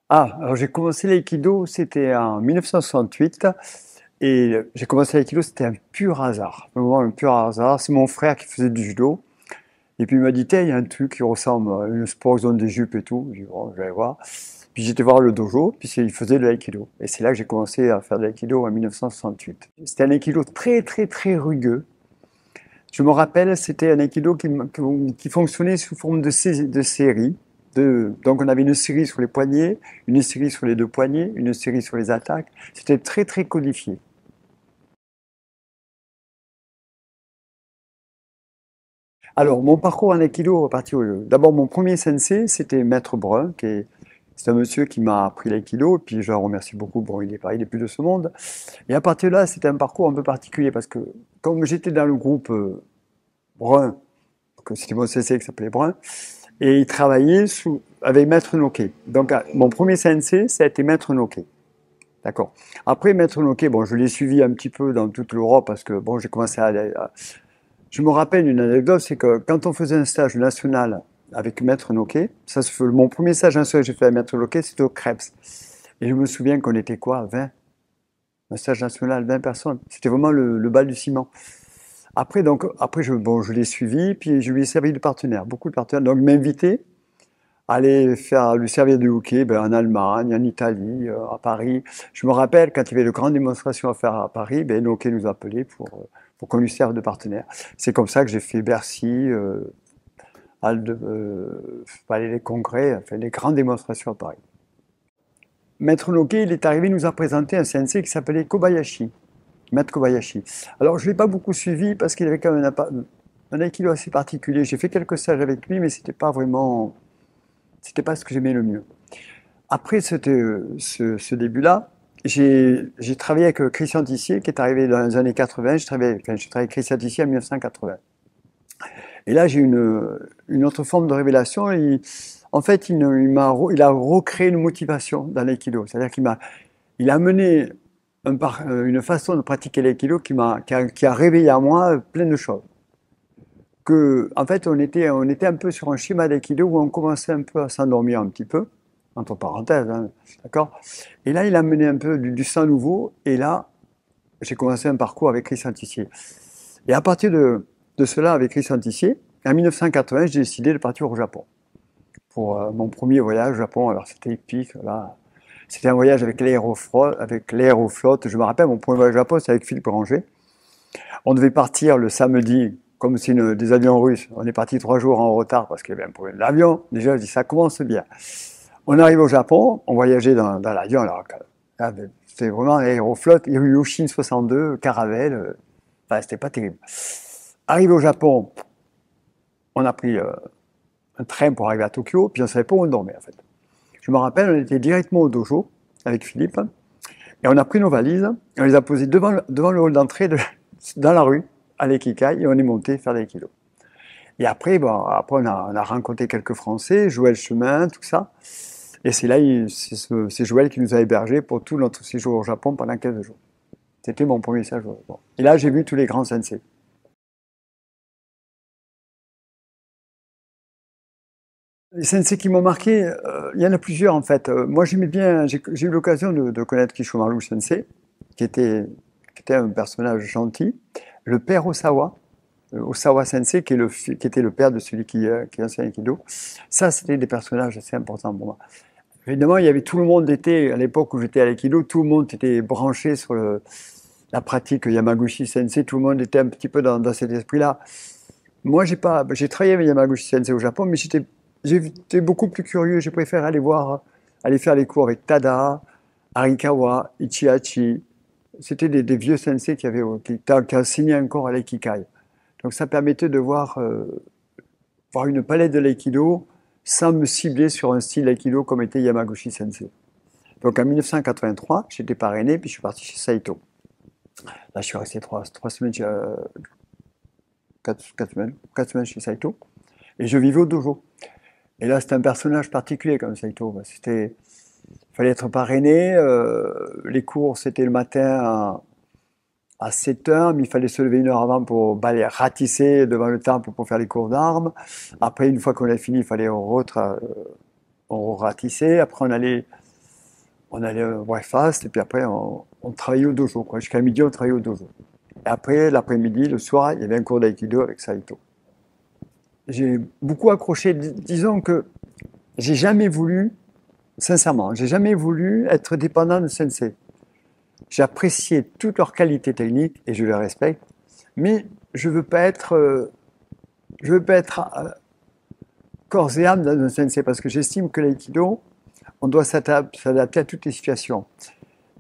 Ah, alors j'ai commencé l'aïkido, c'était en 1968. Et j'ai commencé l'aïkido, c'était un pur hasard. Vraiment un pur hasard. C'est mon frère qui faisait du judo. Et puis il m'a dit, tiens, il y a un truc qui ressemble à une sport zone des jupes et tout. J'ai dit, bon, je vais aller voir. Puis j'étais voir le dojo, puis il faisait de l'aïkido. Et c'est là que j'ai commencé à faire de l'aïkido en 1968. C'était un aïkido très, très, très rugueux. Je me rappelle, c'était un aïkido qui fonctionnait sous forme de série. Donc on avait une série sur les poignets, une série sur les deux poignets, une série sur les attaques. C'était très, très codifié. Alors, mon parcours en aikido, d'abord mon premier sensei, c'était Maître Brun, c'est un monsieur qui m'a appris l'aïkido, et puis je le remercie beaucoup. Bon, il est plus de ce monde. Et à partir de là, c'était un parcours un peu particulier parce que comme j'étais dans le groupe Brun, que c'était mon sensei qui s'appelait Brun, et il travaillait avec Maître Noké. Donc, mon premier sensei, ça a été Maître Noké. D'accord. Après, Maître Noké, bon, je l'ai suivi un petit peu dans toute l'Europe parce que bon, j'ai commencé je me rappelle une anecdote, c'est que quand on faisait un stage national avec Maître Noquet, mon premier stage national que j'ai fait avec Maître Noquet, c'était au Krebs. Et je me souviens qu'on était quoi, 20? Un stage national, 20 personnes. C'était vraiment le bal du ciment. Après bon, je l'ai suivi, puis je lui ai servi de partenaire, beaucoup de partenaires. Donc, il m'invitait à aller lui servir du hockey en Allemagne, en Italie, à Paris. Je me rappelle, quand il y avait de grandes démonstrations à faire à Paris, Noquet nous appelait pour qu'on lui serve de partenaire. C'est comme ça que j'ai fait Bercy, les congrès, enfin, les grandes démonstrations à Paris. Maître Noguet, il est arrivé, il nous a présenté un sensei qui s'appelait Kobayashi, Maître Kobayashi. Alors, je ne l'ai pas beaucoup suivi parce qu'il avait quand même un aikido assez particulier. J'ai fait quelques stages avec lui, mais c'était pas ce que j'aimais le mieux. Après ce début-là, j'ai travaillé avec Christian Tissier, qui est arrivé dans les années 80. J'ai travaillé avec Christian Tissier en 1980. Et là, j'ai une autre forme de révélation. En fait, il a recréé une motivation dans l'aïkido. C'est-à-dire il a amené une façon de pratiquer l'aïkido qui a réveillé à moi plein de choses. En fait, on était un peu sur un schéma d'aïkido où on commençait un peu à s'endormir un petit peu, entre parenthèses, hein, d'accord? Et là, il a amené un peu du sang nouveau. Et là, j'ai commencé un parcours avec Christian Tissier. Et à partir de cela, avec Christian Tissier, en 1980, j'ai décidé de partir au Japon pour mon premier voyage au Japon. Alors c'était épique, là. C'était un voyage avec l'Aéroflotte. Je me rappelle, mon premier voyage au Japon, c'est avec Philippe Ranger. On devait partir le samedi, comme c'est des avions russes. On est parti 3 jours en retard parce qu'il y avait un problème d'avion. Déjà, je dis, ça commence bien. On arrive au Japon, on voyageait dans l'avion. Alors, c'était vraiment Aéroflotte. Il y a eu Yoshin 62, Caravelle. Enfin, c'était pas terrible. Arrivé au Japon, on a pris un train pour arriver à Tokyo, puis on ne savait pas où on dormait en fait. Je me rappelle, on était directement au dojo avec Philippe, et on a pris nos valises, et on les a posées devant le hall d'entrée dans la rue, à l'Ekikai, et on est monté faire des kilos. Et après, après on a rencontré quelques Français, Joël Chemin, tout ça. Et c'est là, c'est Joël qui nous a hébergés pour tout notre séjour au Japon pendant 15 jours. C'était mon premier séjour. Bon. Et là, j'ai vu tous les grands sensei. Les sensei qui m'ont marqué, il y en a plusieurs en fait. Moi j'aimais bien, j'ai eu l'occasion de connaître Kishomaru Sensei, qui était, qui était un personnage gentil. Le père Osawa, Osawa Sensei, qui était le père de celui qui enseigne Aikido. Ça, c'était des personnages assez importants pour moi. Évidemment, tout le monde était, à l'époque où j'étais à l'Aikido, tout le monde était branché sur la pratique Yamaguchi Sensei, tout le monde était un petit peu dans cet esprit-là. Moi, j'ai travaillé avec Yamaguchi Sensei au Japon, mais j'étais beaucoup plus curieux. J'ai préféré aller faire les cours avec Tada, Arikawa, Ichihachi. C'était des vieux sensei qui enseignaient encore à l'Aikikai. Donc, ça permettait de voir une palette de l'aïkido sans me cibler sur un style aikido comme était Yamaguchi Sensei. Donc, en 1983, j'étais parrainé, puis je suis parti chez Saito. Là, je suis resté 3 semaines, 4 semaines chez Saito. Et je vivais au dojo. Et là, c'était un personnage particulier comme Saito. Il fallait être parrainé. Les cours, c'était le matin à 7 heures, mais il fallait se lever 1 heure avant pour ratisser devant le temple pour faire les cours d'armes. Après, une fois qu'on a fini, il fallait on ratissait. Après, on allait on allait au breakfast, et puis après, on travaillait au dojo, quoi. Jusqu'à midi, on travaillait au dojo. Et après, l'après-midi, le soir, il y avait un cours d'aïkido avec Saito. J'ai beaucoup accroché. Disons que j'ai jamais voulu, sincèrement, j'ai jamais voulu être dépendant de sensei. J'appréciais toutes leurs qualités techniques et je les respecte, mais je veux pas être corps et âme dans un sensei parce que j'estime que l'aïkido, on doit s'adapter à toutes les situations.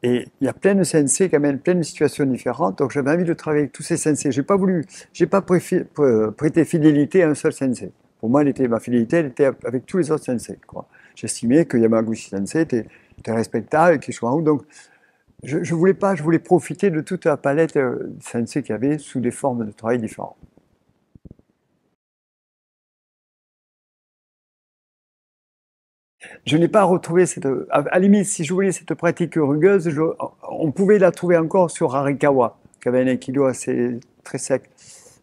Et il y a plein de sensei qui amènent plein de situations différentes, donc j'avais envie de travailler avec tous ces sensei. J'ai pas prêté fidélité à un seul sensei. Pour moi, ma fidélité, elle était avec tous les autres sensei, quoi. J'estimais que Yamaguchi sensei était respectable, qu'il soit en haut, donc je voulais pas, je voulais profiter de toute la palette sensei qu'il y avait sous des formes de travail différentes. Je n'ai pas retrouvé à la limite, si je voulais cette pratique rugueuse, on pouvait la trouver encore sur Arikawa, qui avait un aikido assez très sec.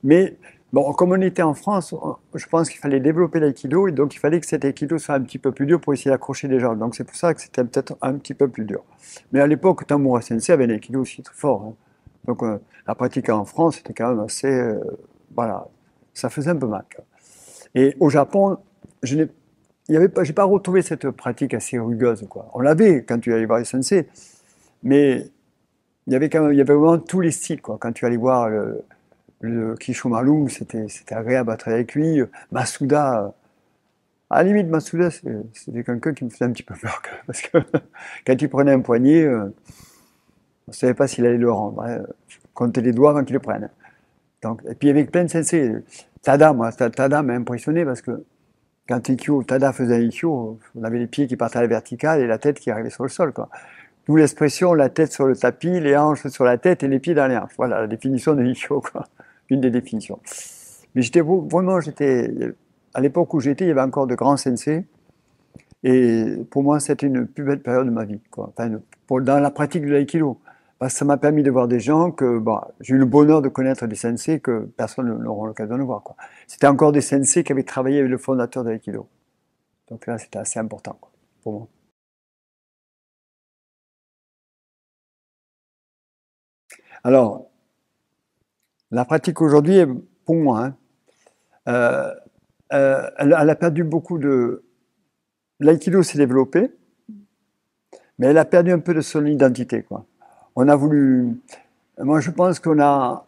Mais bon, comme on était en France, je pense qu'il fallait développer l'aïkido et donc il fallait que cet aikido soit un petit peu plus dur pour essayer d'accrocher les gens. Donc c'est pour ça que c'était peut-être un petit peu plus dur. Mais à l'époque, Tamura Sensei avait un aikido aussi très fort, hein. Donc la pratique en France était quand même assez, voilà, ça faisait un peu mal. Et au Japon, je n'ai j'ai pas retrouvé cette pratique assez rugueuse, quoi. On l'avait quand tu allais voir les sensei, mais il y avait vraiment tous les styles, quoi. Quand tu allais voir le Kishomaru, c'était agréable à travailler avec lui. Masuda, à la limite, Masuda, c'était quelqu'un qui me faisait un petit peu peur, parce que quand il prenait un poignet, on ne savait pas s'il allait le rendre, hein. Compter les doigts avant qu'il le prenne. Donc, et puis avec plein de sensei. Tada m'a impressionné parce que quand Tada faisait un Ikkyo, on avait les pieds qui partaient à la verticale et la tête qui arrivait sur le sol, quoi. D'où l'expression la tête sur le tapis, les hanches sur la tête et les pieds dans les hanches. Voilà la définition de Ikkyo, quoi. Une des définitions. Mais à l'époque où j'étais, il y avait encore de grands sensei. Et pour moi, c'était une plus belle période de ma vie, quoi. Enfin, dans la pratique de l'aïkido. Parce que ça m'a permis de voir des gens que, bah, j'ai eu le bonheur de connaître des sensei que personne n'aura l'occasion de voir, quoi. C'était encore des sensei qui avaient travaillé avec le fondateur de l'aïkido. Donc là, c'était assez important, quoi, pour moi. Alors, la pratique aujourd'hui, pour moi, hein, euh, elle a perdu beaucoup de. L'aïkido s'est développé, mais elle a perdu un peu de son identité, quoi. On a voulu. Moi, je pense qu'on a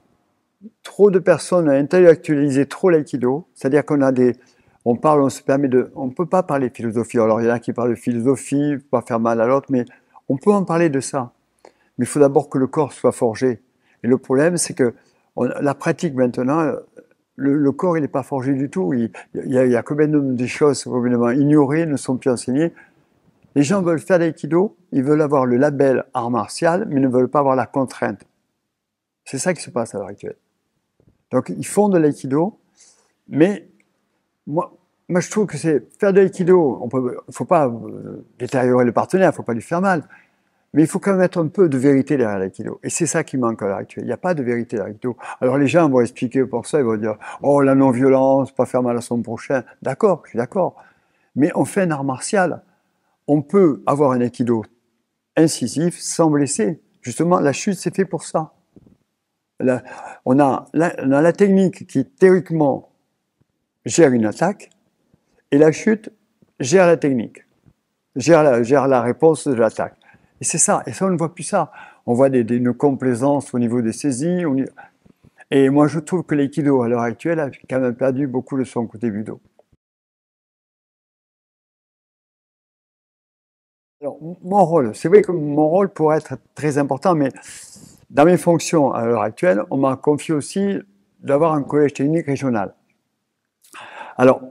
trop de personnes à intellectualiser trop l'aïkido, c'est-à-dire on se permet on peut pas parler de philosophie. Alors il y en a qui parlent de philosophie, pas faire mal à l'autre, mais on peut en parler de ça. Mais il faut d'abord que le corps soit forgé. Et le problème, c'est que la pratique maintenant, le corps il n'est pas forgé du tout. Il y a combien de choses probablement ignorées, ne sont plus enseignées. Les gens veulent faire l'aïkido, ils veulent avoir le label art martial, mais ne veulent pas avoir la contrainte. C'est ça qui se passe à l'heure actuelle. Donc ils font de l'aïkido, mais moi, je trouve que c'est faire de l'aïkido. Faut pas détériorer le partenaire, faut pas lui faire mal, mais il faut quand même mettre un peu de vérité derrière l'aïkido. Et c'est ça qui manque à l'heure actuelle. Il n'y a pas de vérité dans l'aïkido. Alors les gens vont expliquer pour ça, ils vont dire oh la non-violence, pas faire mal à son prochain. D'accord, je suis d'accord. Mais on fait un art martial. On peut avoir un aïkido incisif sans blesser. Justement, la chute c'est fait pour ça. On a la technique qui théoriquement gère une attaque et la chute gère la technique, gère la réponse de l'attaque. Et c'est ça. Et ça, on ne voit plus ça. On voit une complaisance au niveau des saisies. Et moi, je trouve que l'aïkido, à l'heure actuelle, a quand même perdu beaucoup de son côté budo. Alors, mon rôle, c'est vrai que mon rôle pourrait être très important, mais dans mes fonctions à l'heure actuelle, on m'a confié aussi d'avoir un collège technique régional. Alors,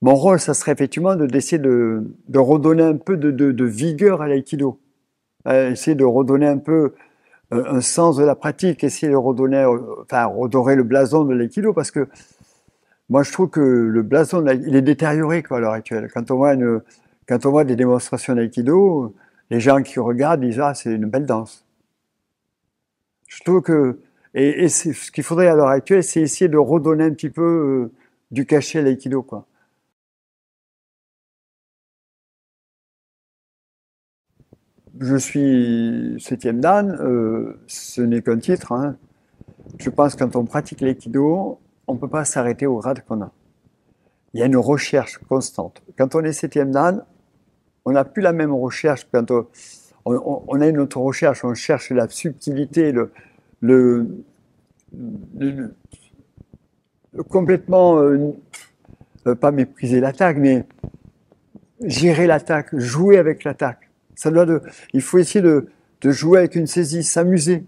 mon rôle, ça serait effectivement d'essayer de redonner un peu de vigueur à l'aïkido. Essayer de redonner un peu un sens de la pratique, essayer de redonner, enfin, redorer le blason de l'aïkido, parce que moi, je trouve que le blason, il est détérioré, quoi, à l'heure actuelle. Quand on voit des démonstrations d'aïkido, les gens qui regardent disent, ah, c'est une belle danse. Je trouve que, et ce qu'il faudrait à l'heure actuelle, c'est essayer de redonner un petit peu du cachet à l'aïkido, quoi. je suis septième dan, ce n'est qu'un titre, hein. Je pense que quand on pratique l'aïkido, on ne peut pas s'arrêter au grade qu'on a. Il y a une recherche constante. Quand on est septième dan, on n'a plus la même recherche. Quand on a une autre recherche, on cherche la subtilité, le, le- complètement, pas mépriser l'attaque, mais gérer l'attaque, jouer avec l'attaque. Il faut essayer de jouer avec une saisie, s'amuser.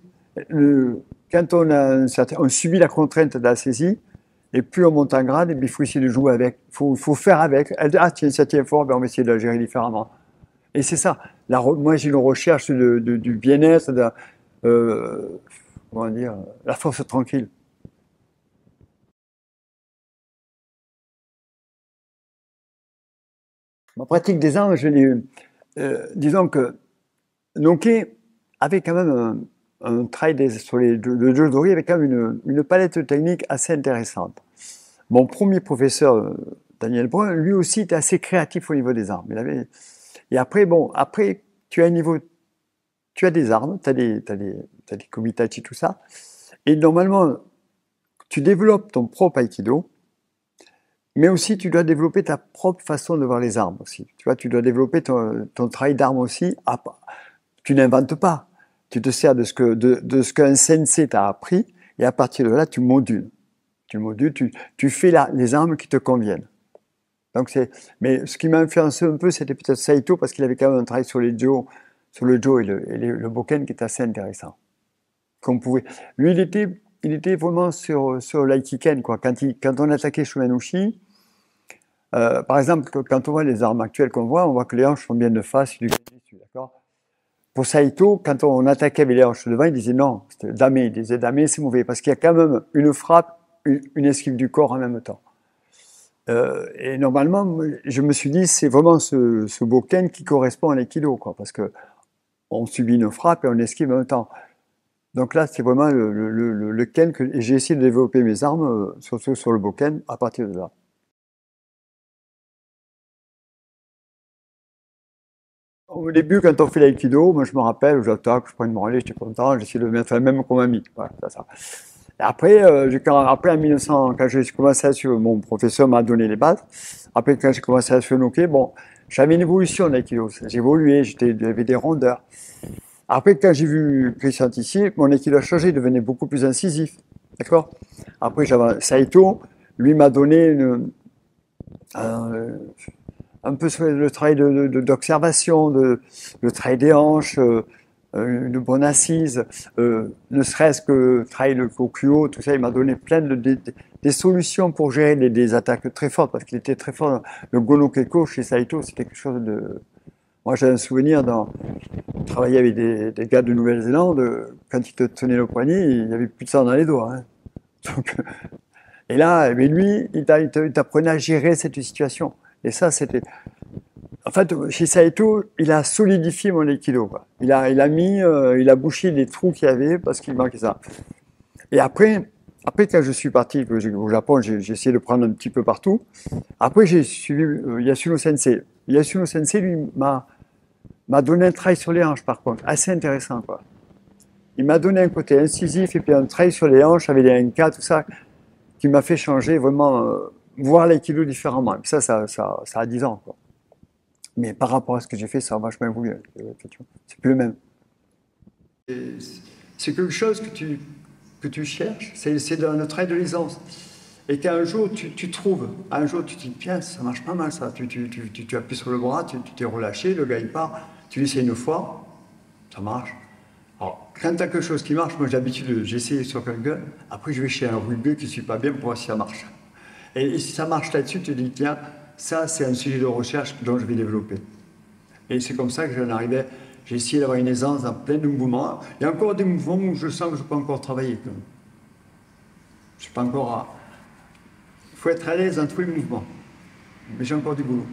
Quand on subit la contrainte de la saisie, et plus on monte en grade, il faut essayer de jouer avec. Il faut faire avec. Ah tiens, ça tient fort, ben on va essayer de la gérer différemment. Et c'est ça. Moi, j'ai une recherche du bien-être, comment dire, la force tranquille. Ma pratique des armes, disons que Noké avait quand même un travail sur le jodori avec quand même une palette technique assez intéressante. Mon premier professeur, Daniel Brun, lui aussi était assez créatif au niveau des armes. Et après, bon, après, tu as des armes, t'as des komitachi, tout ça. Et normalement, tu développes ton propre aikido, mais aussi tu dois développer ta propre façon de voir les armes aussi. Tu vois, tu dois développer ton travail d'armes aussi. Tu n'inventes pas. Tu te sers de ce qu'un sensei t'a appris, et à partir de là, tu modules. Tu fais les armes qui te conviennent. Mais ce qui m'a influencé un peu, c'était peut-être Saito, parce qu'il avait quand même un travail sur le jo et le boken qui est assez intéressant. Lui, il était vraiment sur l'aikiken, quoi. Quand on attaquait Shumanushi, par exemple, quand on voit les armes actuelles qu'on voit, on voit que les hanches sont bien de face, du dessus, d'accord? Pour Saito, quand on attaquait avec les hanches devant, il disait non, c'était damé. Il disait damé, c'est mauvais, parce qu'il y a quand même une frappe, une esquive du corps en même temps. Et normalement, je me suis dit, c'est vraiment ce boken qui correspond à l'aïkido, quoi, parce que on subit une frappe et on esquive en même temps. Donc là, c'est vraiment le ken et j'ai essayé de développer mes armes, surtout sur le boken, à partir de là. Au début, quand on fait l'aïkido, moi je me rappelle, j'attaque, je prends une branlée, j'étais content, j'essaie de mettre la même qu'on m'a mis. Voilà, c'est ça. Et après, après en 1900, quand j'ai commencé à suivre, mon professeur m'a donné les bases. Après, quand j'ai commencé à suivre Noké, bon, j'avais une évolution d'aïkido. J'ai évolué, j'avais des rondeurs. Après, quand j'ai vu Christian Tissier, mon aikido a changé, il devenait beaucoup plus incisif. D'accord? Après, j'avais Saito, lui m'a donné un peu sur le travail d'observation, le travail des hanches, une bonne assise, ne serait-ce que le travail de Kokuo, tout ça, il m'a donné plein des solutions pour gérer des attaques très fortes, parce qu'il était très fort. Le Gonokeko chez Saito, c'était quelque chose de... Moi, j'ai un souvenir travailler avec des gars de Nouvelle-Zélande, quand ils te tenaient le poignet, il n'y avait plus de sang dans les doigts, hein. Donc, et là, mais lui, il t'apprenait à gérer cette situation. Et ça, c'était... En fait, chez Saito, il a solidifié mon aikido, quoi. Il a bouché les trous qu'il y avait parce qu'il manquait ça. Et après, quand je suis parti au Japon, j'ai essayé de prendre un petit peu partout. Après, j'ai suivi Yasuno Sensei. Yasuno Sensei, lui, m'a donné un travail sur les hanches, par contre, assez intéressant, quoi. Il m'a donné un côté incisif et puis un travail sur les hanches avec les NK, tout ça, qui m'a fait changer vraiment, voir l'aïkido différemment. Et puis ça a 10 ans, quoi. Mais par rapport à ce que j'ai fait, ça a vachement évolué. C'est plus le même. C'est quelque chose que tu cherches, c'est dans le travail de l'aisance. Et qu'un jour, tu trouves, un jour, tu te dis, tiens, ça marche pas mal, ça. Tu appuies sur le bras, tu t'es relâché, le gars il part, tu l'essayes une fois, ça marche. Alors, quand tu as quelque chose qui marche, moi j'ai l'habitude, j'essaie sur quelqu'un, après je vais chez un rugueux qui ne suit pas bien pour voir si ça marche. Et si ça marche là-dessus, tu te dis, tiens, ça c'est un sujet de recherche dont je vais développer. Et c'est comme ça que j'en arrivais. J'ai essayé d'avoir une aisance dans plein de mouvements. Il y a encore des mouvements où je sens que je peux encore travailler. Je ne suis pas encore à... Il faut être à l'aise dans tous les mouvements. Mais j'ai encore du boulot.